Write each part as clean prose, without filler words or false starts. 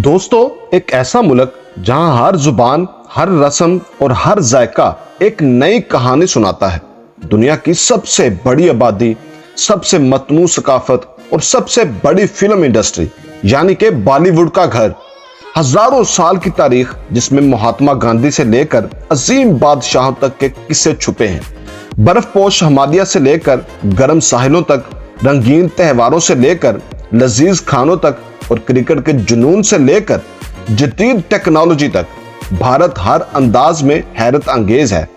दोस्तों, एक ऐसा मुल्क जहां हर जुबान, हर रस्म और हर जायका एक नई कहानी सुनाता है। दुनिया की सबसे बड़ी आबादी, सबसे मतनू सकाफत और सबसे बड़ी फिल्म इंडस्ट्री यानी कि बॉलीवुड का घर। हजारों साल की तारीख जिसमें महात्मा गांधी से लेकर अजीम बादशाहों तक के किस्से छुपे हैं। बर्फपोश हिमालय से लेकर गर्म साहिलों तक, रंगीन त्योहारों से लेकर लजीज खानों तक और क्रिकेट के जुनून से लेकर जदीद टेक्नोलॉजी तक, भारत हर अंदाज में हैरत अंगेज है।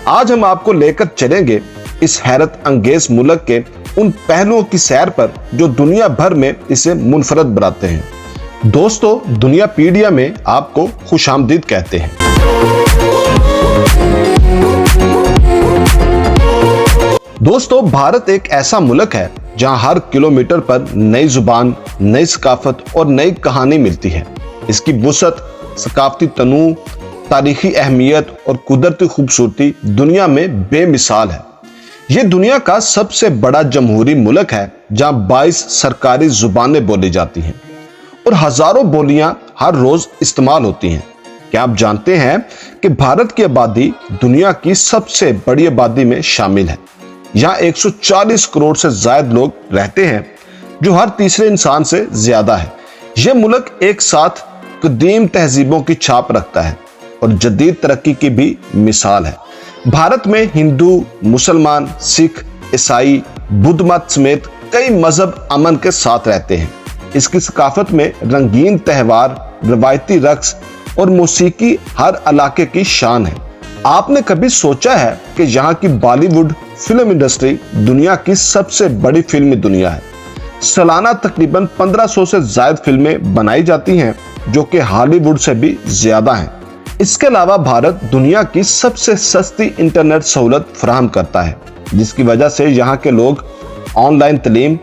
आज हम आपको लेकर चलेंगे इस हैरत अंगेज मुल्क के उन पहलुओं की सैर पर जो दुनिया भर में इसे मुनफरद बनाते हैं। दोस्तों, दुनिया पीडिया में आपको खुशामदीद कहते हैं। दोस्तों, भारत एक ऐसा मुल्क है जहां हर किलोमीटर पर नई जुबान, नई सकाफत और नई कहानी मिलती है। इसकी वुसअत, सकाफती तनू, तारीखी अहमियत और कुदरती खूबसूरती दुनिया में बेमिसाल है। यह दुनिया का सबसे बड़ा जमहूरी मुल्क है जहां 22 सरकारी जुबानें बोली जाती हैं और हजारों बोलियां हर रोज इस्तेमाल होती हैं। क्या आप जानते हैं कि भारत की आबादी दुनिया की सबसे बड़ी आबादी में शामिल है। यहाँ 140 करोड़ से ज्यादा लोग रहते हैं, जो हर तीसरे इंसान से ज्यादा है। यह मुल्क एक साथ कदीम तहजीबों की छाप रखता है और जदीद तरक्की की भी मिसाल है। भारत में हिंदू, मुसलमान, सिख, ईसाई, बुद्ध मत समेत कई मजहब अमन के साथ रहते हैं। इसकी सकाफत में रंगीन त्योहार, रवायती रक्स और मौसीकी हर इलाके की शान है। आपने कभी सोचा है कि यहाँ की बॉलीवुड फिल्म इंडस्ट्री दुनिया की सबसे बड़ी फिल्मी दुनिया है। सालाना तकरीबन 1500 से ज्यादा फिल्में बनाई जाती हैं, जो कि हॉलीवुड से भी ज्यादा हैं। इसके अलावा भारत दुनिया की सबसे सस्ती इंटरनेट सहूलत फराहम करता है, जिसकी वजह से यहाँ के लोग ऑनलाइन तालीम,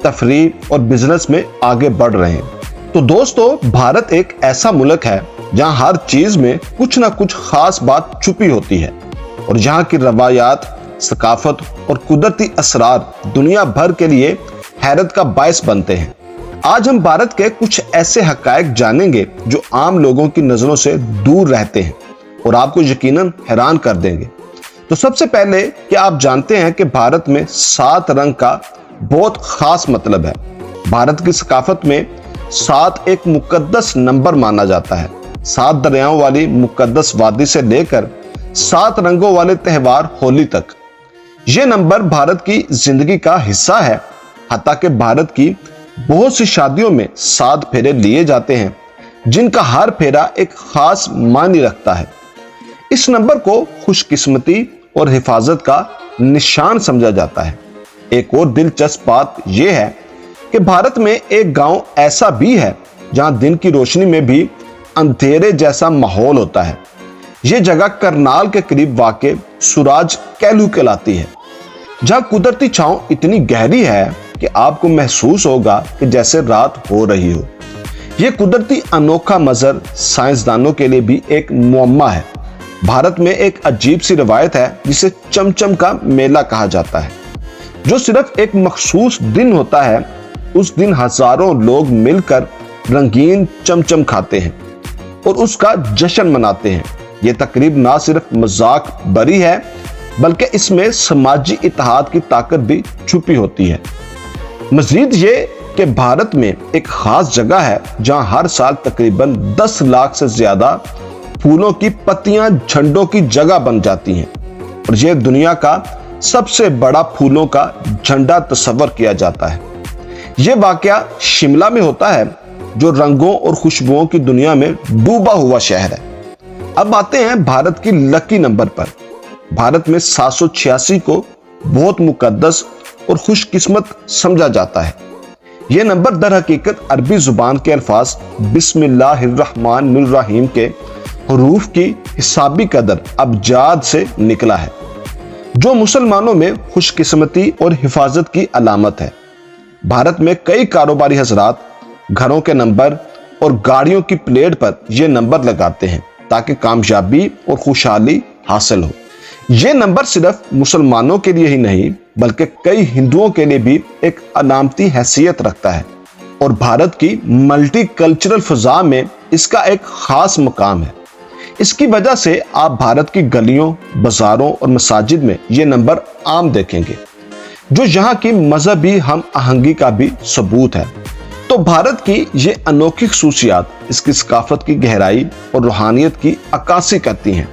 तफरीह और बिजनेस में आगे बढ़ रहे हैं। तो दोस्तों, भारत एक ऐसा मुल्क है जहाँ हर चीज में कुछ ना कुछ खास बात छुपी होती है और जहाँ की रवायात, सकाफत और कुदरती असरार दुनिया भर के लिए हैरत का बायस बनते हैं। आज हम भारत के कुछ ऐसे हकायक जानेंगे जो आम लोगों की नजरों से दूर रहते हैं और आपको यकीनन हैरान कर देंगे। तो सबसे पहले, क्या आप जानते हैं कि भारत में 7 रंग का बहुत खास मतलब है। भारत की सकाफत में 7 एक मुकद्दस नंबर माना जाता है। 7 दरियाओं वाली मुकद्दस वादी से लेकर 7 रंगों वाले त्योहार होली तक। यह नंबर भारत की जिंदगी का हिस्सा है। हत्ता कि भारत की बहुत सी शादियों में 7 फेरे लिए जाते हैं, जिनका हर फेरा एक खास मानी रखता है। इस नंबर को खुशकिस्मती और हिफाजत का निशान समझा जाता है। एक और दिलचस्प बात यह है कि भारत में एक गांव ऐसा भी है जहां दिन की रोशनी में भी अंधेरे जैसा माहौल होता है। यह जगह करनाल के करीब वाक़े सुराज कैलू कहलाती है, जहां कुदरती छांव इतनी गहरी है कि आपको महसूस होगा कि जैसे रात हो रही हो। यह कुदरती अनोखा मंजर साइंसदानों के लिए भी एक मुअम्मा है। भारत में एक अजीब सी रवायत है जिसे चमचम का मेला कहा जाता है, जो सिर्फ एक मखसूस दिन होता है। उस दिन हजारों लोग मिलकर रंगीन चमचम खाते हैं और उसका जश्न मनाते हैं। यह तकरीब ना सिर्फ मजाक भरी है, बल्कि इसमें समाजी इत्तेहाद की ताकत भी छुपी होती है। मजीद ये कि भारत में एक खास जगह है जहां हर साल तकरीबन 10 लाख से ज्यादा फूलों की पत्तियां झंडों की जगह बन जाती हैं और यह दुनिया का सबसे बड़ा फूलों का झंडा तस्वर किया जाता है। यह वाकया शिमला में होता है, जो रंगों और खुशबुओं की दुनिया में डूबा हुआ शहर है। अब आते हैं भारत की लकी नंबर पर। भारत में 786 को बहुत मुकद्दस और खुशकिस्मत समझा जाता है। यह नंबर दर हकीकत अरबी जुबान के अल्फाज बिस्मिल्लाहिर्रहमानिर्रहीम के हरूफ की हिसाबी कदर अबजाद से निकला है, जो मुसलमानों में खुशकिस्मती और हिफाजत की अलामत है। भारत में कई कारोबारी हजरात घरों के नंबर और गाड़ियों की प्लेट पर यह नंबर लगाते हैं ताकि कामयाबी और खुशहाली हासिल हो। यह नंबर सिर्फ मुसलमानों के लिए ही नहीं, बल्कि कई हिंदुओं के लिए भी एक अलामती हैसियत रखता है और भारत की मल्टी कल्चरल फजा में اس کا ایک خاص مقام ہے۔ اس کی وجہ سے آپ بھارت کی گلیوں، بازاروں اور مساجد میں یہ نمبر عام دیکھیں گے، جو یہاں کی مذہبی ہم آہنگی کا بھی ثبوت ہے۔ تو بھارت کی یہ انوکھی خصوصیات اس کی ثقافت کی گہرائی اور روحانیت کی عکاسی کرتی ہیں۔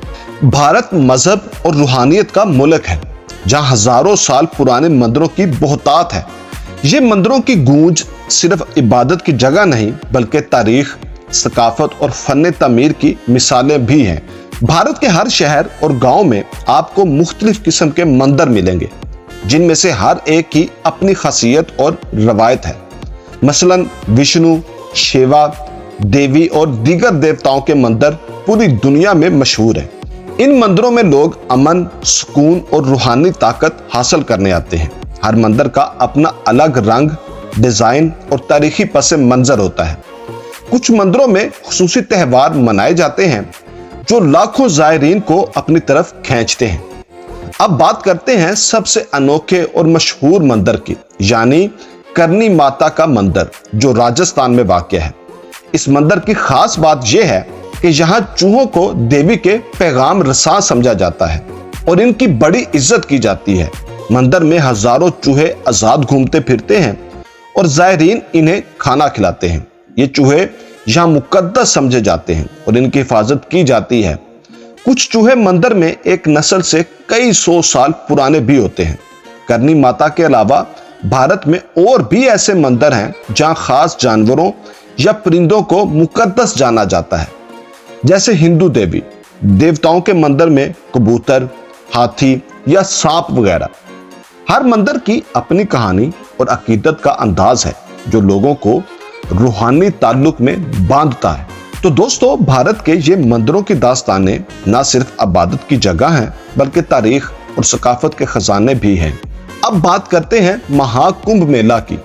بھارت مذہب اور روحانیت کا ملک ہے، جہاں ہزاروں سال پرانے مندروں کی بہتات ہے۔ یہ مندروں کی گونج صرف عبادت کی جگہ نہیں، بلکہ تاریخ، ثقافت اور فن تعمیر کی مثالیں بھی ہیں۔ بھارت کے ہر شہر اور گاؤں میں آپ کو مختلف قسم کے مندر ملیں گے، جن میں سے ہر ایک کی اپنی خاصیت اور روایت ہے۔ مثلاً وشنو، شیوا، دیوی اور دیگر دیوتاؤں کے مندر پوری دنیا میں مشہور ہیں۔ ان مندروں میں لوگ امن، سکون اور روحانی طاقت حاصل کرنے آتے ہیں۔ ہر مندر کا اپنا الگ رنگ، ڈیزائن اور تاریخی پس منظر ہوتا ہے۔ کچھ مندروں میں خصوصی تہوار منائے جاتے ہیں جو لاکھوں زائرین کو اپنی طرف کھینچتے ہیں۔ اب بات کرتے ہیں سب سے انوکھے اور مشہور مندر کی، یعنی کرنی ماتا کا مندر، جو راجستھان میں واقع ہے۔ اس مندر کی خاص بات یہ ہے کہ یہاں چوہوں کو دیوی کے پیغام رساں سمجھا جاتا ہے اور ان کی بڑی عزت کی جاتی ہے۔ مندر میں ہزاروں چوہے آزاد گھومتے پھرتے ہیں اور زائرین انہیں کھانا کھلاتے ہیں۔ یہ چوہے یہاں مقدس سمجھے جاتے ہیں اور ان کی حفاظت کی جاتی ہے۔ کچھ چوہے مندر میں ایک نسل سے کئی سو سال پرانے بھی ہوتے ہیں۔ کرنی ماتا کے علاوہ بھارت میں اور بھی ایسے مندر ہیں جہاں خاص جانوروں یا پرندوں کو مقدس جانا جاتا ہے، جیسے ہندو دیوی دیوتاؤں کے مندر میں کبوتر، ہاتھی یا سانپ وغیرہ۔ ہر مندر کی اپنی کہانی اور عقیدت کا انداز ہے، جو لوگوں کو روحانی تعلق میں باندھتا ہے۔ تو دوستو، بھارت کے یہ مندروں کی داستانیں نہ صرف عبادت کی جگہ ہیں، بلکہ تاریخ اور ثقافت کے خزانے بھی ہیں۔ اب بات کرتے ہیں مہا کمبھ میلہ کی۔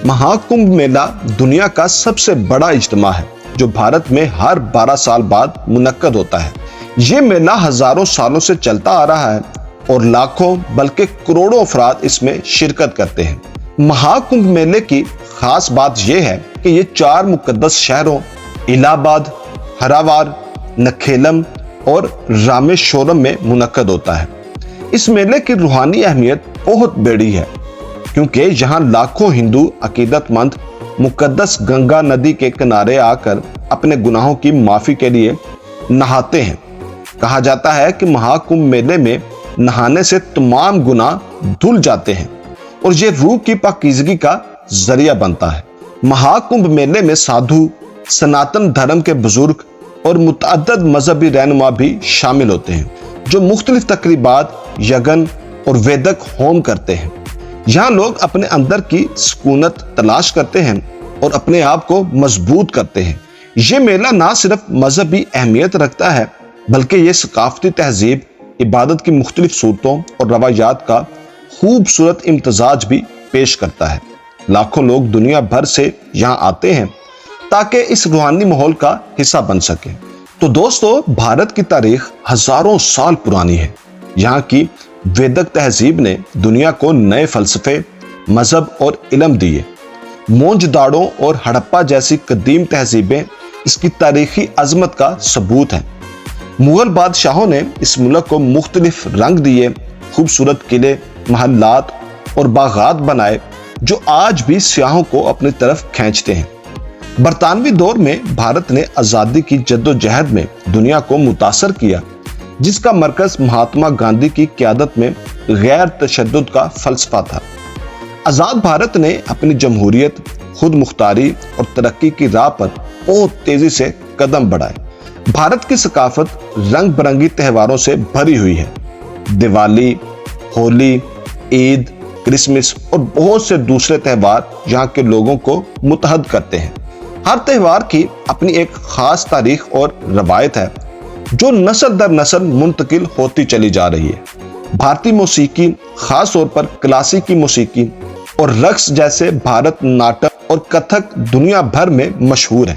مہا کمبھ میلہ دنیا کا سب سے بڑا اجتماع ہے، جو بھارت میں ہر 12 سال بعد منعقد ہوتا ہے۔ یہ میلہ ہزاروں سالوں سے چلتا آ رہا ہے اور لاکھوں بلکہ کروڑوں افراد اس میں شرکت کرتے ہیں۔ مہا کمبھ میلے کی خاص بات یہ ہے کہ یہ 4 مقدس شہروں الہ آباد، ہراوار، نکھیلم اور رامیشورم میں منعقد ہوتا ہے۔ اس میلے کی روحانی اہمیت بہت بڑی ہے، کیونکہ یہاں لاکھوں ہندو عقیدت مند مقدس گنگا ندی کے کنارے آ کر اپنے گناہوں کی معافی کے لیے نہاتے ہیں۔ کہا جاتا ہے کہ مہا کمبھ میلے میں نہانے سے تمام گناہ دھل جاتے ہیں اور یہ روح کی پاکیزگی کا ذریعہ بنتا ہے۔ مہا کمبھ میلے میں سادھو، سناتن دھرم کے بزرگ اور متعدد مذہبی رہنما بھی شامل ہوتے ہیں، جو مختلف تقریبات، یگن اور ویدک ہوم کرتے ہیں۔ یہاں لوگ اپنے اندر کی سکونت تلاش کرتے ہیں اور اپنے آپ کو مضبوط کرتے ہیں۔ یہ میلہ نہ صرف مذہبی اہمیت رکھتا ہے، بلکہ یہ ثقافتی تہذیب، عبادت کی مختلف صورتوں اور روایات کا خوبصورت امتزاج بھی پیش کرتا ہے۔ لاکھوں لوگ دنیا بھر سے یہاں آتے ہیں تاکہ اس روحانی ماحول کا حصہ بن سکیں۔ تو دوستو، بھارت کی تاریخ ہزاروں سال پرانی ہے۔ یہاں کی ویدک تہذیب نے دنیا کو نئے فلسفے، مذہب اور علم دیے۔ مونج داڑوں اور ہڑپا جیسی قدیم تہذیبیں اس کی تاریخی عظمت کا ثبوت ہیں۔ مغل بادشاہوں نے اس ملک کو مختلف رنگ دیے، خوبصورت قلعے، محلات اور باغات بنائے جو آج بھی سیاحوں کو اپنی طرف کھینچتے ہیں۔ برطانوی دور میں بھارت نے آزادی کی جدوجہد میں دنیا کو متاثر کیا، جس کا مرکز مہاتما گاندھی کی قیادت میں غیر تشدد کا فلسفہ تھا۔ آزاد بھارت نے اپنی جمہوریت، خود مختاری اور ترقی کی راہ پر بہت تیزی سے قدم بڑھائے۔ بھارت کی ثقافت رنگ برنگی تہواروں سے بھری ہوئی ہے۔ دیوالی، ہولی، عید، کرسمس اور بہت سے دوسرے تہوار یہاں کے لوگوں کو متحد کرتے ہیں۔ ہر تہوار کی اپنی ایک خاص تاریخ اور روایت ہے، جو نسل در نسل منتقل ہوتی چلی جا رہی ہے۔ بھارتی موسیقی، خاص طور پر کلاسیکی موسیقی اور رقص جیسے بھارت ناٹم اور کتھک دنیا بھر میں مشہور ہے۔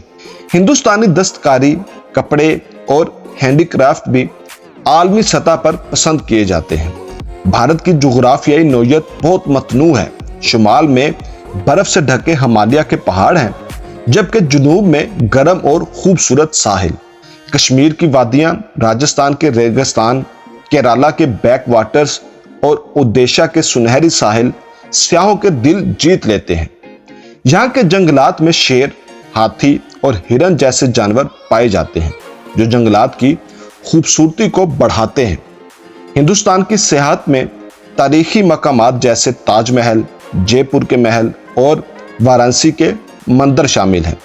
ہندوستانی دستکاری، کپڑے اور ہینڈی کرافٹ بھی عالمی سطح پر پسند کیے جاتے ہیں۔ بھارت کی جغرافیائی نوعیت بہت متنوع ہے۔ شمال میں برف سے ڈھکے ہمالیہ کے پہاڑ ہیں، जबकि जुनूब में गर्म और खूबसूरत साहिल, कश्मीर की वादियां, राजस्थान के रेगिस्तान, केरला के बैक वाटर्स और ओडिशा के सुनहरी साहिल सियाहों के दिल जीत लेते हैं। यहाँ के जंगलात में शेर, हाथी और हिरन जैसे जानवर पाए जाते हैं जो जंगलात की खूबसूरती को बढ़ाते हैं। हिंदुस्तान की सियाहत में तारीखी मकामात जैसे ताजमहल, जयपुर के महल और वाराणसी के मंदिर शामिल हैं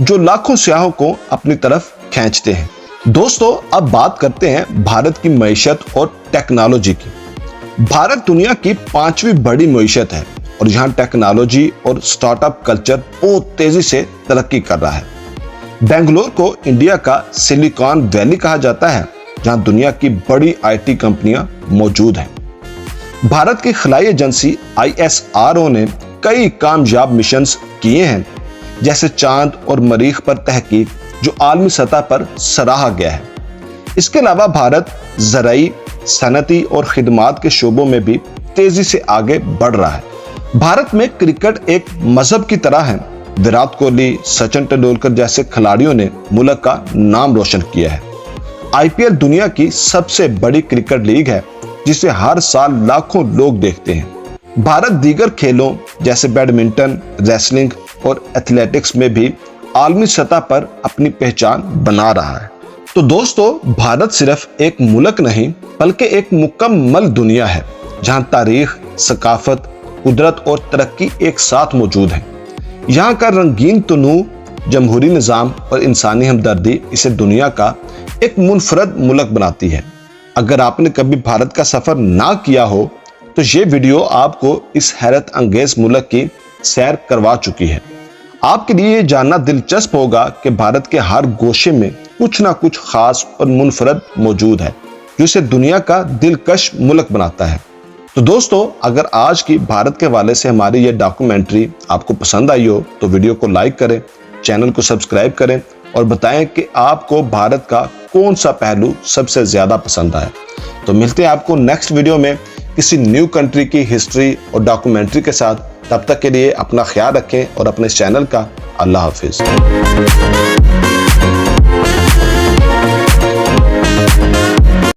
जो लाखों सियाहों को अपनी तरफ खींचते हैं। दोस्तों, अब बात करते हैं भारत की मईशत और टेक्नोलॉजी की। भारत दुनिया की 5वीं बड़ी मईशत है और यहाँ टेक्नोलॉजी और स्टार्टअप कल्चर बहुत तेजी से तरक्की कर रहा है। बेंगलोर को इंडिया का सिलिकॉन वैली कहा जाता है, जहाँ दुनिया की बड़ी आईटी कंपनियां मौजूद हैं। भारत की खलाई एजेंसी ISRO ने कई कामयाब मिशंस किए हैं, जैसे चांद और मरीख पर तहकीक, जो आलमी सतह पर सराहा गया है। इसके अलावा भारत ज़राई, सनती और खिदमात के शोबों में भी तेजी से आगे बढ़ रहा है। भारत में क्रिकेट एक मजहब की तरह है। विराट कोहली, सचिन तेंदुलकर जैसे खिलाड़ियों ने मुल्क का नाम रोशन किया है। IPL दुनिया की सबसे बड़ी क्रिकेट लीग है जिसे हर साल लाखों लोग देखते हैं। भारत दीगर खेलों जैसे बैडमिंटन, रेसलिंग और एथलेटिक्स में भी आलमी सतह पर अपनी पहचान बना रहा है। तो दोस्तों, भारत सिर्फ एक मुल्क नहीं बल्कि एक मुकम्मल दुनिया है जहां तारीख, सकाफत, कुदरत और तरक्की एक साथ मौजूद है। यहाँ का रंगीन तनू, जमहूरी निज़ाम और इंसानी हमदर्दी इसे दुनिया का एक मुनफरद मुल्क बनाती है। अगर आपने कभी भारत का सफर ना किया हो तो ये वीडियो आपको इस हैरत अंगेज मुल्क की सैर करवा चुकी है। आपके लिए ये जानना दिलचस्प होगा कि भारत के हर गोशे में कुछ ना कुछ खास और मुनफरद मौजूद है जो इसे दुनिया का दिलकश मुल्क बनाता है। तो दोस्तों, अगर आज की भारत के हवाले से हमारी ये डॉक्यूमेंट्री आपको पसंद आई हो तो वीडियो को लाइक करें, चैनल को सब्सक्राइब करें और बताएं कि आपको भारत का कौन सा पहलू सबसे ज्यादा पसंद आया। तो मिलते हैं आपको नेक्स्ट वीडियो में किसी न्यू कंट्री की हिस्ट्री और डॉक्यूमेंट्री के साथ। तब तक के लिए अपना ख्याल रखें और अपने चैनल का अल्लाह हाफिज।